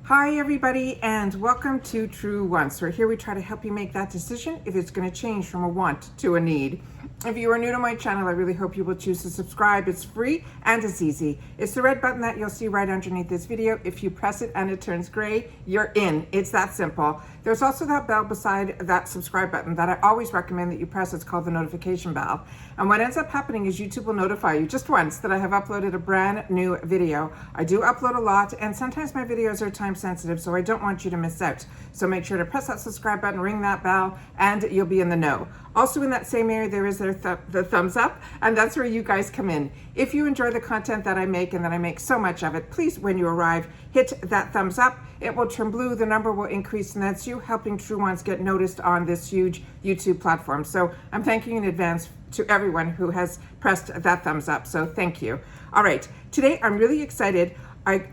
Hi everybody, and welcome to True Wants, where here we try to help you make that decision if it's going to change from a want to a need. If you are new to my channel, I really hope you will choose to subscribe. It's free and it's easy. It's the red button that you'll see right underneath this video. If you press it and it turns gray, you're in. It's that simple. There's also that bell beside that subscribe button that I always recommend that you press. It's called the notification bell. And what ends up happening is YouTube will notify you just once that I have uploaded a brand new video. I do upload a lot, and sometimes my videos are time sensitive, so I don't want you to miss out. So make sure to press that subscribe button, ring that bell, and you'll be in the know. Also in that same area, there is the thumbs up, and that's where you guys come in. If you enjoy the content that I make, and that I make so much of it, please, when you arrive, hit that thumbs up. It will turn blue, the number will increase, and that's you helping True Ones get noticed on this huge YouTube platform. So I'm thanking you in advance to everyone who has pressed that thumbs up, so thank you. All right, today I'm really excited. I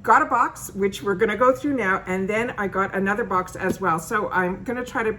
got a box, which we're gonna go through now, and then I got another box as well. So I'm gonna try to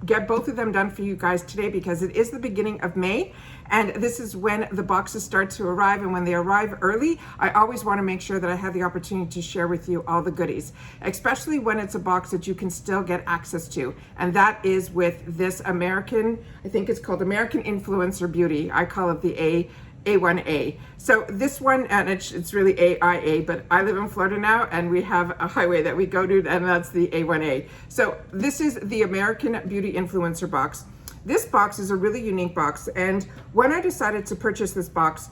get both of them done for you guys today because it is the beginning of May, and this is when the boxes start to arrive. And when they arrive early, I always want to make sure that I have the opportunity to share with you all the goodies, especially when it's a box that you can still get access to. And that is with this American, I think it's called American Influencer Beauty. I call it the A1A. So this one, and it's really AIA, but I live in Florida now, and we have a highway that we go to, and that's the A1A. So this is the American Beauty Influencer box. This box is a really unique box, and when I decided to purchase this box,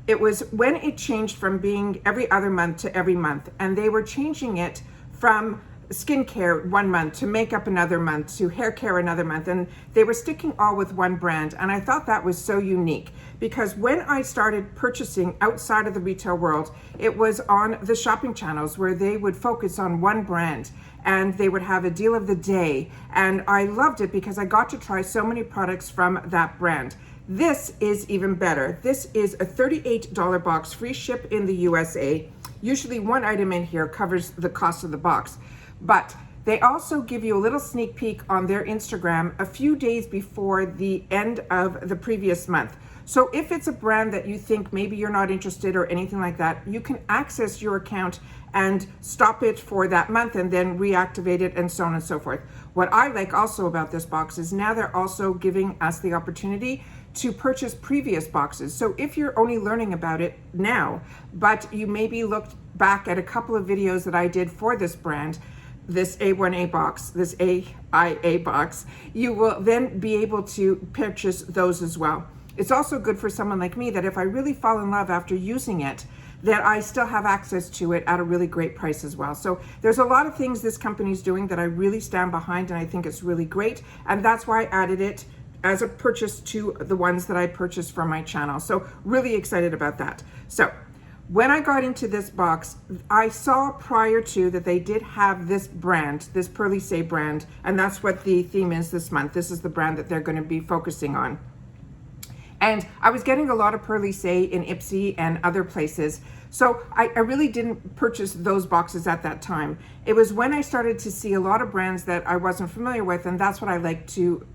it was when it changed from being every other month to every month, and they were changing it from skincare one month to makeup another month to hair care another month, and they were sticking all with one brand. And I thought that was so unique because when I started purchasing outside of the retail world, it was on the shopping channels where they would focus on one brand and they would have a deal of the day, and I loved it because I got to try so many products from that brand. This is even better. This is a $38 box, free ship in the USA. Usually one item in here covers the cost of the box. But they also give you a little sneak peek on their Instagram a few days before the end of the previous month. So if it's a brand that you think maybe you're not interested or anything like that, you can access your account and stop it for that month and then reactivate it and so on and so forth. What I like also about this box is now they're also giving us the opportunity to purchase previous boxes. So if you're only learning about it now, but you maybe looked back at a couple of videos that I did for this brand, this A1A box, this AIA box, you will then be able to purchase those as well. It's also good for someone like me that if I really fall in love after using it, that I still have access to it at a really great price as well. So there's a lot of things this company's doing that I really stand behind, and I think it's really great. And that's why I added it as a purchase to the ones that I purchased for my channel. So really excited about that. So when I got into this box, I saw prior to that they did have this brand, this Purlisse brand, and that's what the theme is this month. This is the brand that they're going to be focusing on. And I was getting a lot of Purlisse in Ipsy and other places. So I really didn't purchase those boxes at that time. It was when I started to see a lot of brands that I wasn't familiar with, and that's what I like to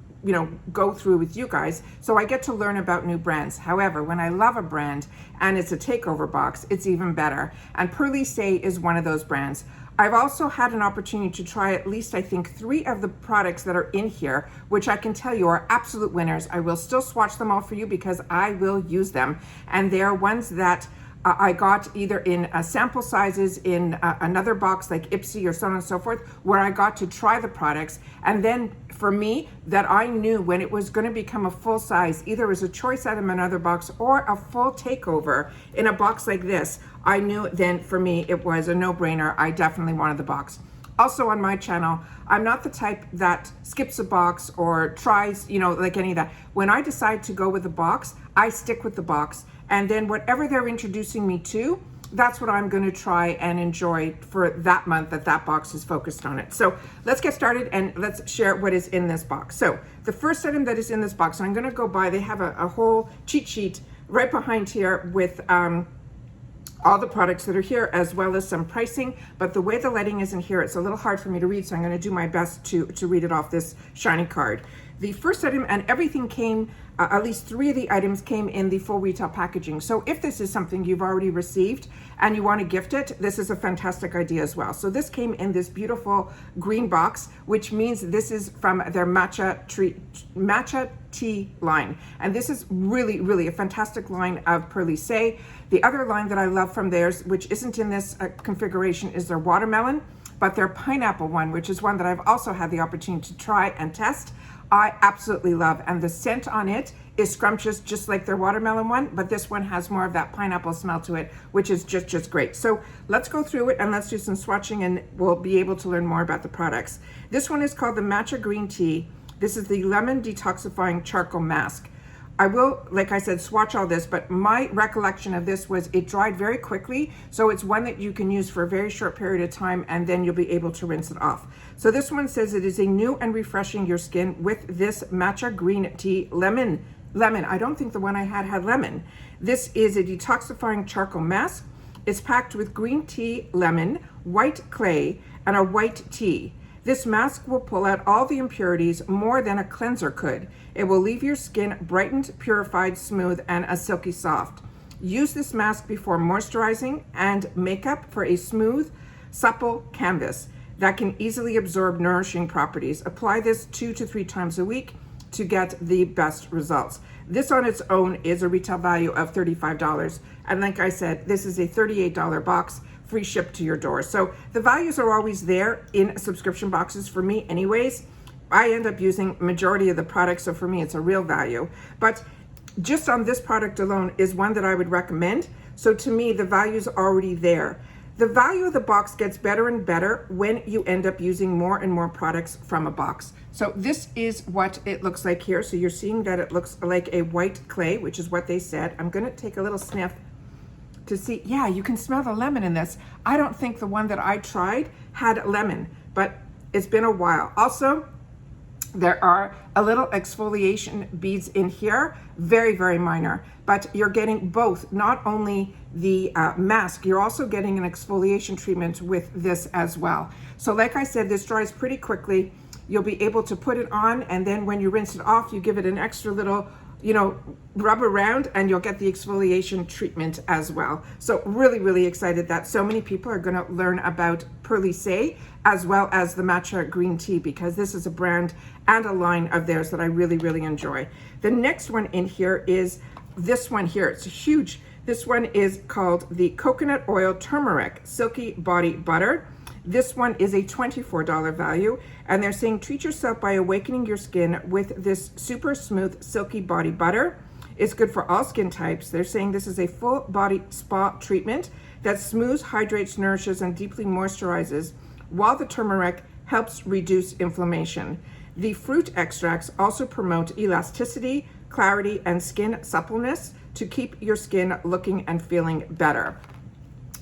go through with you guys. So I get to learn about new brands. However, when I love a brand and it's a takeover box, it's even better. And Purlisse is one of those brands. I've also had an opportunity to try at least, I think, 3 of the products that are in here, which I can tell you are absolute winners. I will still swatch them all for you because I will use them. And they are ones that I got either in sample sizes in another box like Ipsy or so on and so forth, where I got to try the products. And then for me, that I knew when it was going to become a full size, either as a choice item in another box or a full takeover in a box like this, I knew then for me it was a no-brainer. I definitely wanted the box. Also on my channel, I'm not the type that skips a box or tries, like any of that. When I decide to go with a box, I stick with the box. And then whatever they're introducing me to, that's what I'm going to try and enjoy for that month that that box is focused on it. So let's get started and let's share what is in this box. So the first item that is in this box, and I'm going to go by, they have a whole cheat sheet right behind here with all the products that are here, as well as some pricing. But the way the lighting isn't here, it's a little hard for me to read, so I'm going to do my best to read it off this shiny card. The first item, and everything came, at least 3 of the items came in the full retail packaging. So if this is something you've already received and you want to gift it, this is a fantastic idea as well. So this came in this beautiful green box, which means this is from their matcha tea line. And this is really, really a fantastic line of Purlisse. The other line that I love from theirs, which isn't in this configuration, is their watermelon, but their pineapple one, which is one that I've also had the opportunity to try and test, I absolutely love. And the scent on it is scrumptious, just like their watermelon one, but this one has more of that pineapple smell to it, which is just great. So let's go through it and let's do some swatching, and we'll be able to learn more about the products. This one is called the Matcha Green Tea. This is the Lemon Detoxifying Charcoal Mask. I will, like I said, swatch all this, but my recollection of this was it dried very quickly. So it's one that you can use for a very short period of time, and then you'll be able to rinse it off. So this one says it is a new and refreshing your skin with this matcha green tea lemon. I don't think the one I had lemon. This is a detoxifying charcoal mask. It's packed with green tea, lemon, white clay, and a white tea. This mask will pull out all the impurities more than a cleanser could. It will leave your skin brightened, purified, smooth, and a silky soft. Use this mask before moisturizing and makeup for a smooth, supple canvas that can easily absorb nourishing properties. Apply this 2 to 3 times a week to get the best results. This on its own is a retail value of $35. And like I said, this is a $38 box, free ship to your door. So the values are always there in subscription boxes for me anyways. I end up using majority of the products, so for me it's a real value. But just on this product alone is one that I would recommend. So to me, the value's already there. The value of the box gets better and better when you end up using more and more products from a box. So this is what it looks like here. So you're seeing that it looks like a white clay, which is what they said. I'm gonna take a little sniff to see. Yeah, you can smell the lemon in this. I don't think the one that I tried had lemon, but it's been a while. Also, there are a little exfoliation beads in here, very, very minor, but you're getting both, not only the mask, you're also getting an exfoliation treatment with this as well. So like I said, this dries pretty quickly. You'll be able to put it on, and then when you rinse it off, you give it an extra little, rub around, and you'll get the exfoliation treatment as well. So really, really excited that so many people are gonna learn about Purlisse as well as the matcha green tea, because this is a brand and a line of theirs that I really, really enjoy. The next one in here is this one here. It's huge. This one is called the Coconut Oil Turmeric Silky Body Butter. This one is a $24 value, and they're saying treat yourself by awakening your skin with this super smooth silky body butter. It's good for all skin types. They're saying this is a full body spa treatment that smooths, hydrates, nourishes, and deeply moisturizes, while the turmeric helps reduce inflammation. The fruit extracts also promote elasticity, clarity, and skin suppleness to keep your skin looking and feeling better.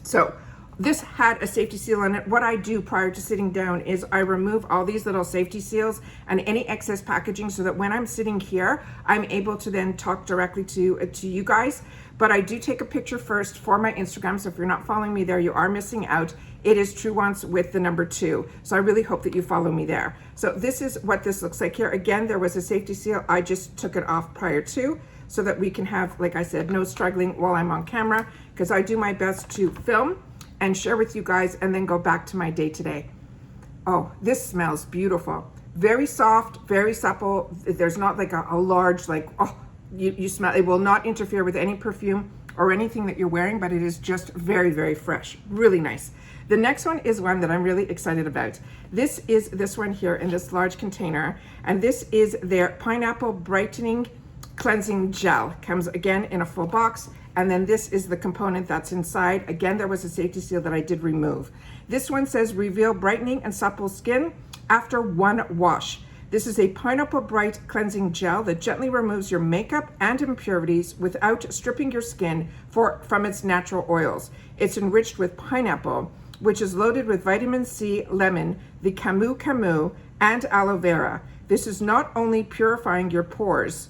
So this had a safety seal on it. What I do prior to sitting down is I remove all these little safety seals and any excess packaging, so that when I'm sitting here, I'm able to then talk directly to you guys. But I do take a picture first for my Instagram, so if you're not following me there, you are missing out. It is TrueWants with the number 2. So I really hope that you follow me there. So this is what this looks like here. Again, there was a safety seal. I just took it off prior to, so that we can have, like I said, no struggling while I'm on camera, because I do my best to film and share with you guys and then go back to my day today. Oh, this smells beautiful. Very soft, very supple. There's not like a large, like, oh, you smell, it will not interfere with any perfume or anything that you're wearing, but it is just very, very fresh, really nice. The next one is one that I'm really excited about. This is this one here in this large container, and this is their Pineapple Brightening Cleansing Gel. Comes again in a full box, and then this is the component that's inside. Again, there was a safety seal that I did remove. This one says reveal brightening and supple skin after 1 wash. This is a Pineapple Bright Cleansing Gel that gently removes your makeup and impurities without stripping your skin from its natural oils. It's enriched with pineapple, which is loaded with vitamin C, lemon, the camu, and aloe vera. This is not only purifying your pores,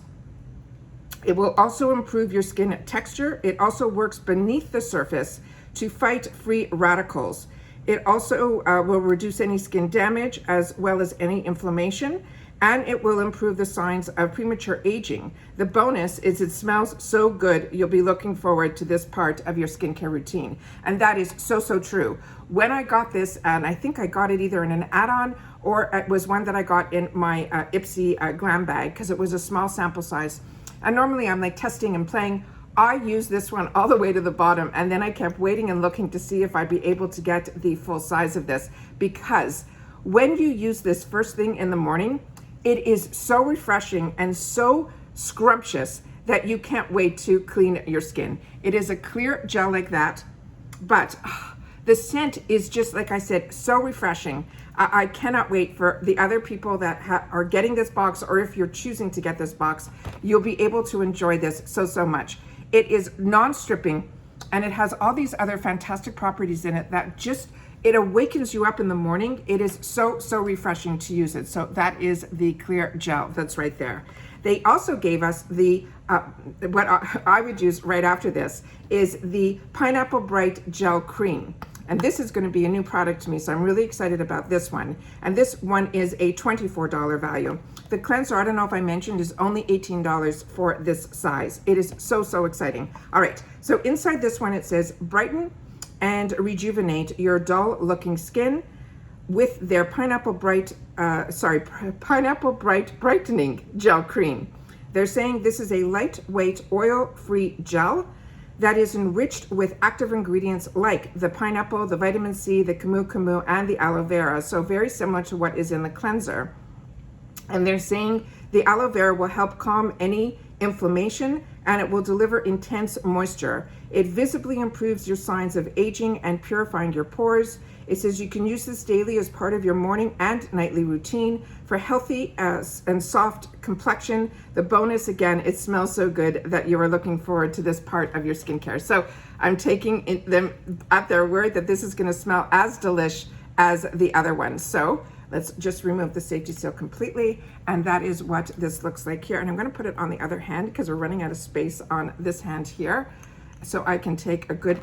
it will also improve your skin texture. It also works beneath the surface to fight free radicals. It also will reduce any skin damage as well as any inflammation. and it will improve the signs of premature aging. The bonus is it smells so good, you'll be looking forward to this part of your skincare routine. And that is so, so true. When I got this, and I think I got it either in an add-on or it was one that I got in my Ipsy glam bag, because it was a small sample size. And normally I'm like testing and playing. I used this one all the way to the bottom, and then I kept waiting and looking to see if I'd be able to get the full size of this, because when you use this first thing in the morning, it is so refreshing and so scrumptious that you can't wait to clean your skin. It is a clear gel like that, but the scent is just, like I said, so refreshing. I cannot wait for the other people that are getting this box, or if you're choosing to get this box, you'll be able to enjoy this so, so much. It is non-stripping, and it has all these other fantastic properties in it that just, it awakens you up in the morning. It is so, so refreshing to use it. So that is the clear gel that's right there. They also gave us the, what I would use right after this is the Pineapple Bright Gel Cream. And this is going to be a new product to me, so I'm really excited about this one. And this one is a $24 value. The cleanser, I don't know if I mentioned, is only $18 for this size. It is so, so exciting. All right, so inside this one it says, brighten and rejuvenate your dull looking skin with their Pineapple Bright Brightening Gel Cream. They're saying this is a lightweight oil-free gel that is enriched with active ingredients like the pineapple, the vitamin C, the camu, and the aloe vera. So very similar to what is in the cleanser. And they're saying the aloe vera will help calm any inflammation, and it will deliver intense moisture. It visibly improves your signs of aging and purifying your pores. It says you can use this daily as part of your morning and nightly routine for healthy and soft complexion. The bonus, again, it smells so good that you are looking forward to this part of your skincare. So I'm taking them at their word that this is going to smell as delish as the other one. So let's just remove the safety seal completely. And that is what this looks like here. And I'm going to put it on the other hand because we're running out of space on this hand here. So I can take a good,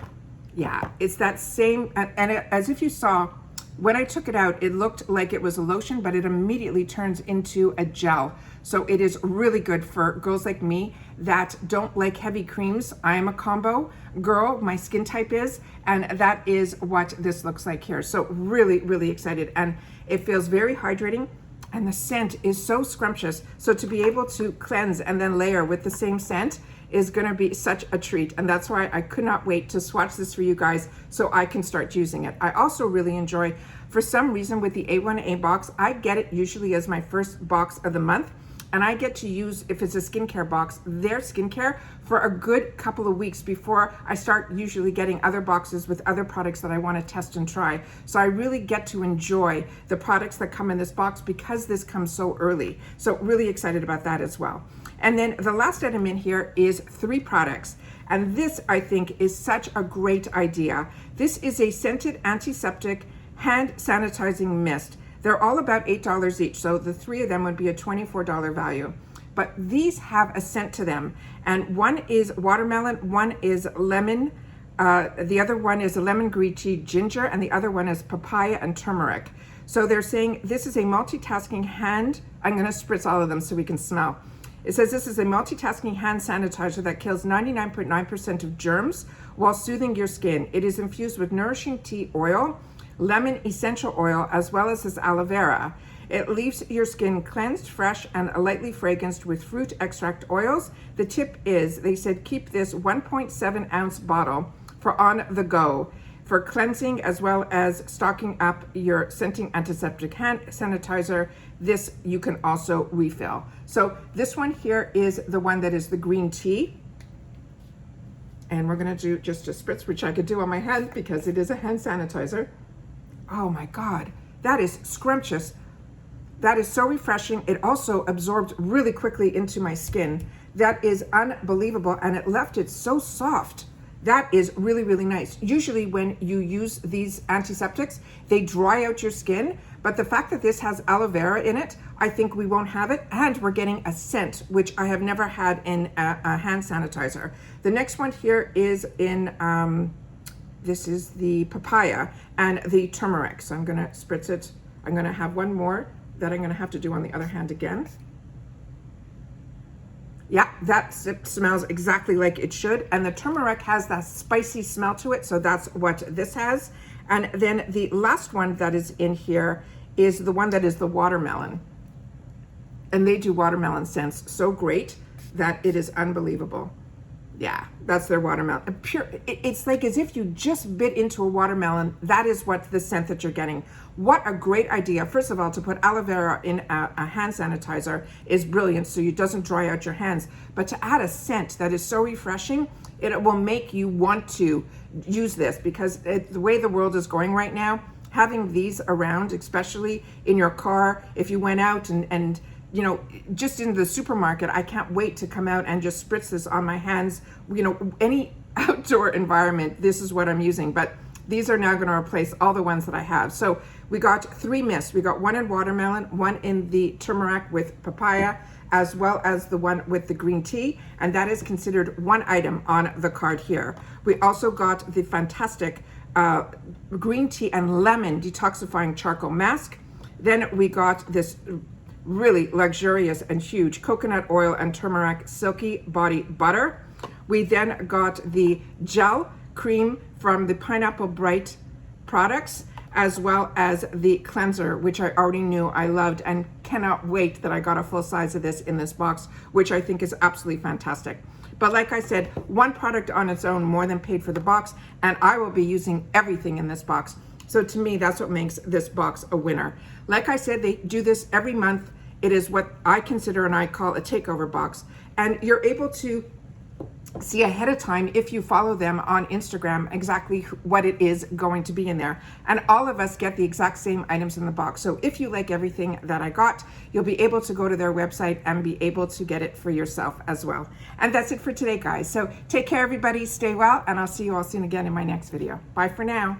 yeah, it's that same, and as if you saw, when I took it out, it looked like it was a lotion, but it immediately turns into a gel. So it is really good for girls like me that don't like heavy creams. I am a combo girl, my skin type is, and that is what this looks like here. So really, really excited. And it feels very hydrating, and the scent is so scrumptious. So to be able to cleanse and then layer with the same scent is going to be such a treat. And that's why I could not wait to swatch this for you guys so I can start using it. I also really enjoy, for some reason with the A1A box, I get it usually as my first box of the month. And I get to use, if it's a skincare box, their skincare for a good couple of weeks before I start usually getting other boxes with other products that I want to test and try. So I really get to enjoy the products that come in this box because this comes so early. So really excited about that as well. And then the last item in here is 3 products. And this, I think, is such a great idea. This is a scented antiseptic hand sanitizing mist. They're all about $8 each, so the 3 of them would be a $24 value. But these have a scent to them, and one is watermelon, one is lemon, the other one is a lemon green tea ginger, and the other one is papaya and turmeric. So they're saying this is a multitasking hand, I'm gonna spritz all of them so we can smell. It says this is a multitasking hand sanitizer that kills 99.9% of germs while soothing your skin. It is infused with nourishing tea oil, lemon essential oil, as well as this aloe vera. It leaves your skin cleansed, fresh, and lightly fragranced with fruit extract oils. The tip is, they said, keep this 1.7 ounce bottle for on the go for cleansing as well as stocking up your scenting antiseptic hand sanitizer. This you can also refill. So this one here is the one that is the green tea. And we're gonna do just a spritz, which I could do on my hand because it is a hand sanitizer. Oh my God, that is scrumptious. That is so refreshing. It also absorbed really quickly into my skin. That is unbelievable, and it left it so soft. That is really, really nice. Usually when you use these antiseptics, they dry out your skin, but the fact that this has aloe vera in it, I think we won't have it, and we're getting a scent, which I have never had in a hand sanitizer. The next one here is in, this is the papaya and the turmeric. So I'm gonna spritz it. I'm gonna have one more that I'm gonna have to do on the other hand again. Yeah, that smells exactly like it should. And the turmeric has that spicy smell to it. So that's what this has. And then the last one that is in here is the one that is the watermelon. And they do watermelon scents so great that it is unbelievable. Yeah, that's their watermelon. Pure, it's like as if you just bit into a watermelon. That is what the scent that you're getting. What a great idea. First of all, to put aloe vera in a hand sanitizer is brilliant so it doesn't dry out your hands. But to add a scent that is so refreshing, it will make you want to use this, because the way the world is going right now, having these around, especially in your car, if you went out and you know, just in the supermarket, I can't wait to come out and just spritz this on my hands. You know, any outdoor environment, this is what I'm using. But these are now going to replace all the ones that I have. So we got 3 mists. We got one in watermelon, one in the turmeric with papaya, as well as the one with the green tea. And that is considered one item on the card here. We also got the fantastic green tea and lemon detoxifying charcoal mask. Then we got this really luxurious and huge coconut oil and turmeric silky body butter. We then got the gel cream from the Pineapple Bright products, as well as the cleanser, which I already knew I loved and cannot wait that I got a full size of this in this box, which I think is absolutely fantastic. But like I said, one product on its own more than paid for the box, and I will be using everything in this box. So to me, that's what makes this box a winner. Like I said, they do this every month. It is what I consider and I call a takeover box. And you're able to see ahead of time, if you follow them on Instagram, exactly what it is going to be in there. And all of us get the exact same items in the box. So if you like everything that I got, you'll be able to go to their website and be able to get it for yourself as well. And that's it for today, guys. So take care, everybody. Stay well, and I'll see you all soon again in my next video. Bye for now.